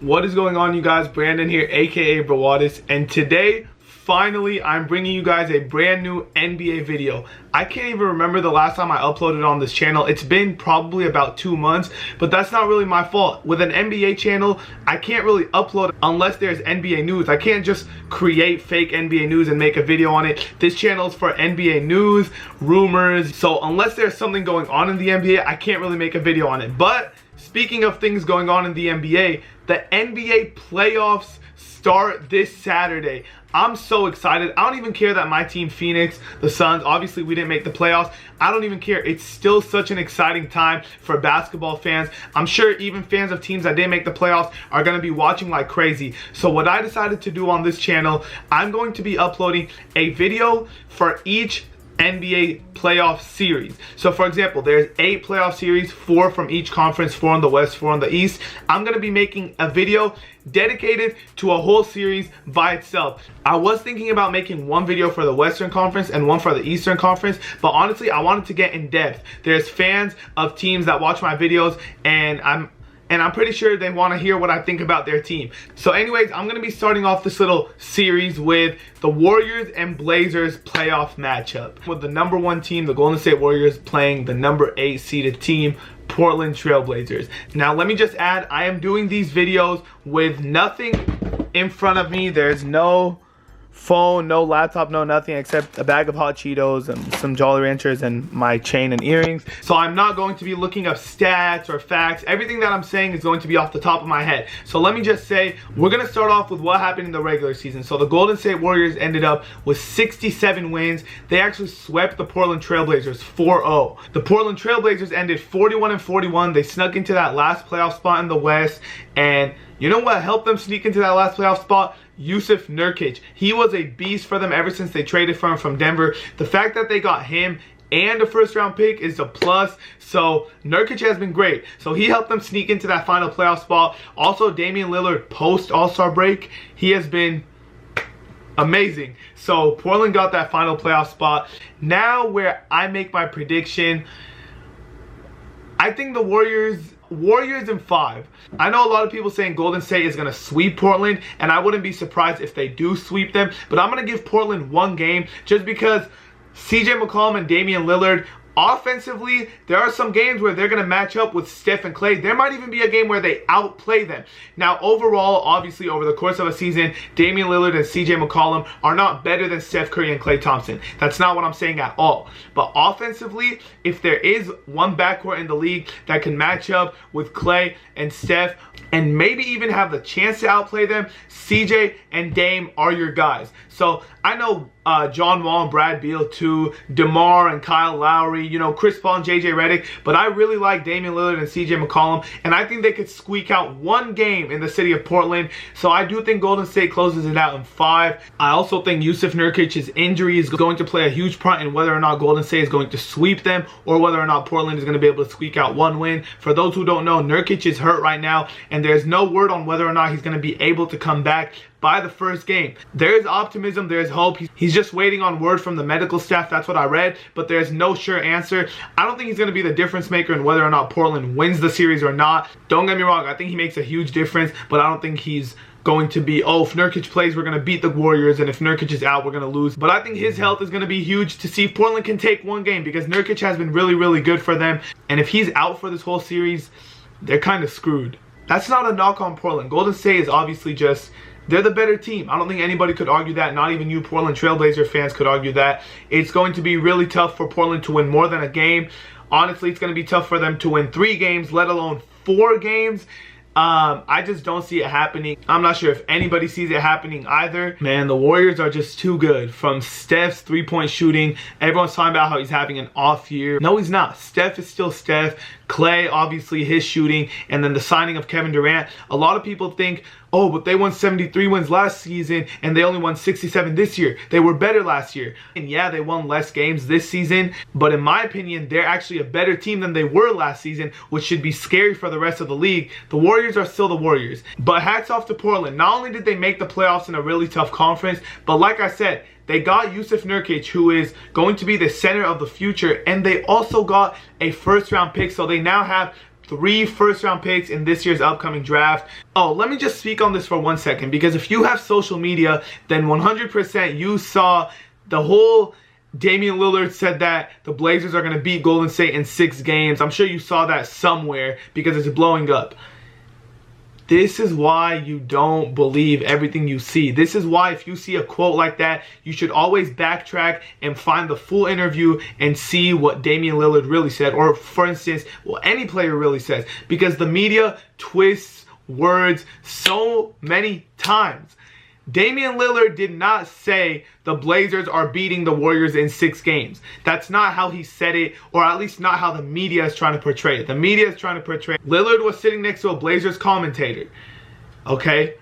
What is going on, you guys? Brandon here, aka Brawadis, and today finally I'm bringing you guys a brand new NBA video. I can't even remember the last time I uploaded on this channel. It's been probably about 2 months, but that's not really my fault. With an NBA channel, I can't really upload unless there's NBA news. I can't just create fake NBA news and make a video on it. This channel is for NBA news, rumors, so unless there's something going on in the NBA, I can't really make a video on it. But speaking of things going on in the NBA playoffs start this Saturday. I'm so excited. I don't even care that my team, Phoenix, the Suns, obviously we didn't make the playoffs. I don't even care. It's still such an exciting time for basketball fans. I'm sure even fans of teams that didn't make the playoffs are going to be watching like crazy. So what I decided to do on this channel, I'm going to be uploading a video for each NBA playoff series. So for example, there's 8 playoff series, 4 from each conference, 4 in the West, 4 in the East. I'm going to be making a video dedicated to a whole series by itself. I was thinking about making one video for the Western Conference and one for the Eastern Conference, but honestly, I wanted to get in depth. There's fans of teams that watch my videos, and I'm pretty sure they want to hear what I think about their team. So anyways, I'm going to be starting off this little series with the Warriors and Blazers playoff matchup. With the number 1 team, the Golden State Warriors, playing the number 8 seeded team, Portland Trail Blazers. Now let me just add, I am doing these videos with nothing in front of me. There's no phone, no laptop, no nothing except a bag of hot Cheetos and some Jolly Ranchers and my chain and earrings. So I'm not going to be looking up stats or facts. Everything that I'm saying is going to be off the top of my head. So let me just say, we're going to start off with what happened in the regular season. So the Golden State Warriors ended up with 67 wins. They actually swept the Portland Trail Blazers 4-0. The Portland Trail Blazers ended 41-41. They snuck into that last playoff spot in the West, and you know what helped them sneak into that last playoff spot? Jusuf Nurkic. He was a beast for them ever since they traded for him from Denver. The fact that they got him and a first-round pick is a plus. So Nurkic has been great. So he helped them sneak into that final playoff spot. Also, Damian Lillard post All-Star break, he has been amazing. So Portland got that final playoff spot. Now where I make my prediction, I think the Warriors in 5. I know a lot of people saying Golden State is going to sweep Portland, and I wouldn't be surprised if they do sweep them, but I'm going to give Portland 1 game just because CJ McCollum and Damian Lillard, offensively, there are some games where they're going to match up with Steph and Klay. There might even be a game where they outplay them. Now, overall, obviously, over the course of a season, Damian Lillard and CJ McCollum are not better than Steph Curry and Klay Thompson. That's not what I'm saying at all. But offensively, if there is one backcourt in the league that can match up with Klay and Steph and maybe even have the chance to outplay them, CJ and Dame are your guys. So I know John Wall and Brad Beal too, DeMar and Kyle Lowry, you know, Chris Paul and JJ Redick, but I really like Damian Lillard and CJ McCollum, and I think they could squeak out 1 game in the city of Portland. So I do think Golden State closes it out in 5. I also think Jusuf Nurkic's injury is going to play a huge part in whether or not Golden State is going to sweep them or whether or not Portland is going to be able to squeak out 1 win. For those who don't know, Nurkic is hurt right now, and there's no word on whether or not he's going to be able to come back by the first game. There is optimism, there's hope. He's just waiting on word from the medical staff. That's what I read, but there's no sure answer. I don't think he's going to be the difference maker in whether or not Portland wins the series or not. Don't get me wrong, I think he makes a huge difference, but I don't think he's going to be, oh, if Nurkic plays, we're going to beat the Warriors, and if Nurkic is out, we're going to lose. But I think his health is going to be huge to see if Portland can take 1 game, because Nurkic has been really, really good for them, and if he's out for this whole series, they're kind of screwed. That's not a knock on Portland. Golden State is obviously just, they're the better team. I don't think anybody could argue that. Not even you Portland Trailblazer fans could argue that. It's going to be really tough for Portland to win more than a game. Honestly, it's going to be tough for them to win 3 games, let alone 4 games. I just don't see it happening. I'm not sure if anybody sees it happening either. Man, the Warriors are just too good. From Steph's 3-point shooting, everyone's talking about how he's having an off year. No, he's not. Steph is still Steph. Klay, obviously, his shooting, and then the signing of Kevin Durant. A lot of people think, oh, but they won 73 wins last season and they only won 67 this year. They were better last year. And yeah, they won less games this season, but in my opinion, they're actually a better team than they were last season, which should be scary for the rest of the league. The Warriors are still the Warriors. But hats off to Portland. Not only did they make the playoffs in a really tough conference, but like I said, they got Jusuf Nurkic, who is going to be the center of the future, and they also got a first-round pick, so they now have 3 first-round picks in this year's upcoming draft. Oh, let me just speak on this for 1 second, because if you have social media, then 100% you saw the whole Damian Lillard said that the Blazers are going to beat Golden State in 6 games. I'm sure you saw that somewhere because it's blowing up. This is why you don't believe everything you see. This is why if you see a quote like that, you should always backtrack and find the full interview and see what Damian Lillard really said. Or for instance, what any player really says. Because the media twists words so many times. Damian Lillard did not say the Blazers are beating the Warriors in 6 games. That's not how he said it, or at least not how the media is trying to portray it. The media is trying to portray it. Lillard was sitting next to a Blazers commentator. Okay?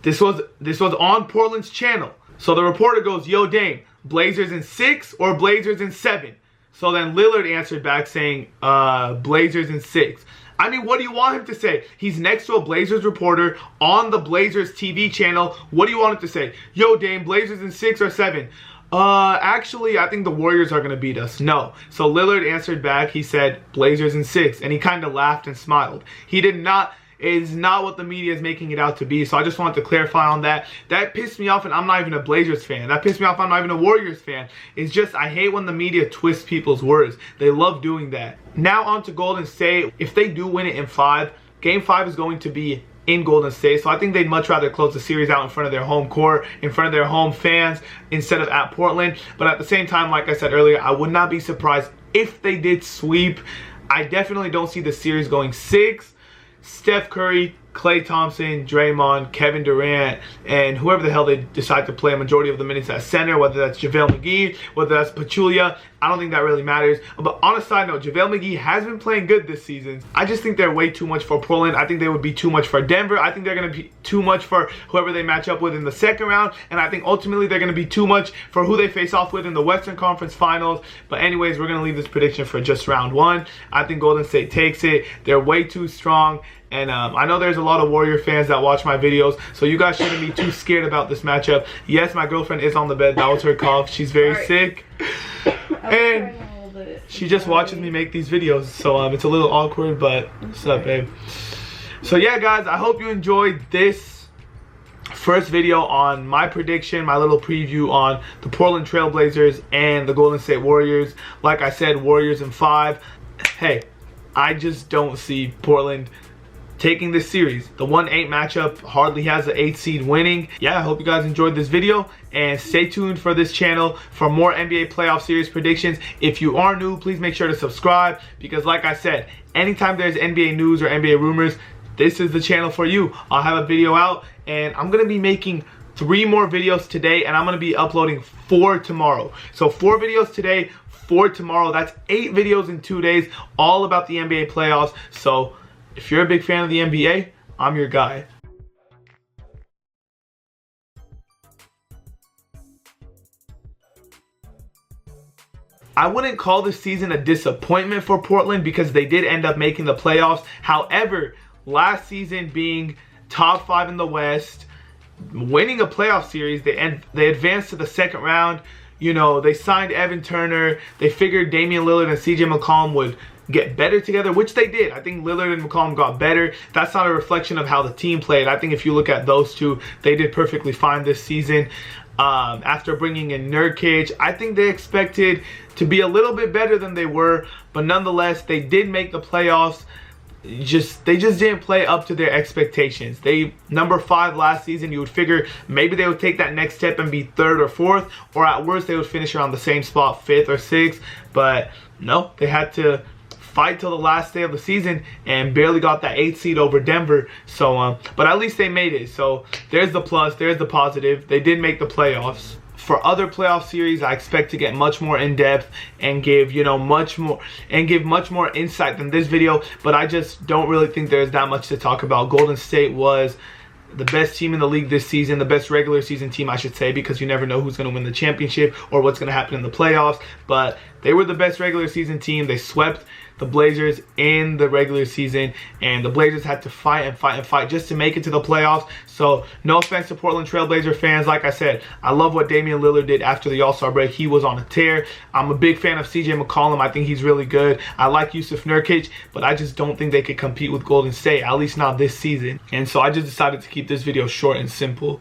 This was on Portland's channel. So the reporter goes, "Yo, Dame, Blazers in 6 or Blazers in 7? So then Lillard answered back saying, Blazers in 6. I mean, what do you want him to say? He's next to a Blazers reporter on the Blazers TV channel. What do you want him to say? "Yo, Dame, Blazers in 6 or 7? Actually, I think the Warriors are going to beat us." No. So Lillard answered back. He said, "Blazers in 6. And he kind of laughed and smiled. He did not. It is not what the media is making it out to be. So I just wanted to clarify on that. That pissed me off, and I'm not even a Blazers fan. That pissed me off. I'm not even a Warriors fan. It's just I hate when the media twists people's words. They love doing that. Now on to Golden State. If they do win it in 5, Game 5 is going to be in Golden State. So I think they'd much rather close the series out in front of their home court, in front of their home fans, instead of at Portland. But at the same time, like I said earlier, I would not be surprised if they did sweep. I definitely don't see the series going 6. Steph Curry, Klay Thompson, Draymond, Kevin Durant, and whoever the hell they decide to play a majority of the minutes at center, whether that's JaVale McGee, whether that's Pachulia, I don't think that really matters. But on a side note, JaVale McGee has been playing good this season. I just think they're way too much for Portland. I think they would be too much for Denver. I think they're going to be too much for whoever they match up with in the second round. And I think ultimately they're going to be too much for who they face off with in the Western Conference Finals. But anyways, we're going to leave this prediction for just round 1. I think Golden State takes it. They're way too strong. And I know there's a lot of Warrior fans that watch my videos, so you guys shouldn't be too scared about this matchup. Yes, my girlfriend is on the bed. That was her cough. She's very sick. And she just watches me make these videos, so it's a little awkward, but what's up, babe? So yeah, guys, I hope you enjoyed this first video on my prediction, my little preview on the Portland Trail Blazers and the Golden State Warriors. Like I said, Warriors in 5. Hey, I just don't see Portland taking this series. The 1-8 matchup hardly has the 8th seed winning. Yeah, I hope you guys enjoyed this video, and stay tuned for this channel for more NBA playoff series predictions. If you are new, please make sure to subscribe, because like I said, anytime there's NBA news or NBA rumors, this is the channel for you. I'll have a video out, and I'm gonna be making 3 more videos today, and I'm gonna be uploading 4 tomorrow. So 4 videos today, 4 tomorrow. That's 8 videos in 2 days, all about the NBA playoffs. So if you're a big fan of the NBA, I'm your guy. I wouldn't call this season a disappointment for Portland because they did end up making the playoffs. However, last season being top 5 in the West, winning a playoff series, they advanced to the second round. You know, they signed Evan Turner. They figured Damian Lillard and CJ McCollum would get better together, which they did. I think Lillard and McCollum got better. That's not a reflection of how the team played. I think if you look at those two, they did perfectly fine this season. After bringing in Nurkic, I think they expected to be a little bit better than they were, but nonetheless, they did make the playoffs. They just didn't play up to their expectations. They number 5 last season. You would figure maybe they would take that next step and be 3rd or 4th, or at worst they would finish around the same spot, 5th or 6th. But no, they had to fight till the last day of the season and barely got that 8th seed over Denver. So but at least they made it. So there's the plus, there's the positive. They did make the playoffs. For other playoff series, I expect to get much more in depth and give, you know, much more insight than this video, but I just don't really think there's that much to talk about. Golden State was the best team in the league this season, the best regular season team, I should say, because you never know who's going to win the championship or what's going to happen in the playoffs. But they were the best regular season team. They swept the Blazers in the regular season, and the Blazers had to fight and fight and fight just to make it to the playoffs. So no offense to Portland Trailblazer fans. Like I said, I love what Damian Lillard did after the All-Star break. He was on a tear. I'm a big fan of CJ McCollum. I think he's really good. I like Yusuf Nurkic, but I just don't think they could compete with Golden State, at least not this season. And so I just decided to keep this video short and simple.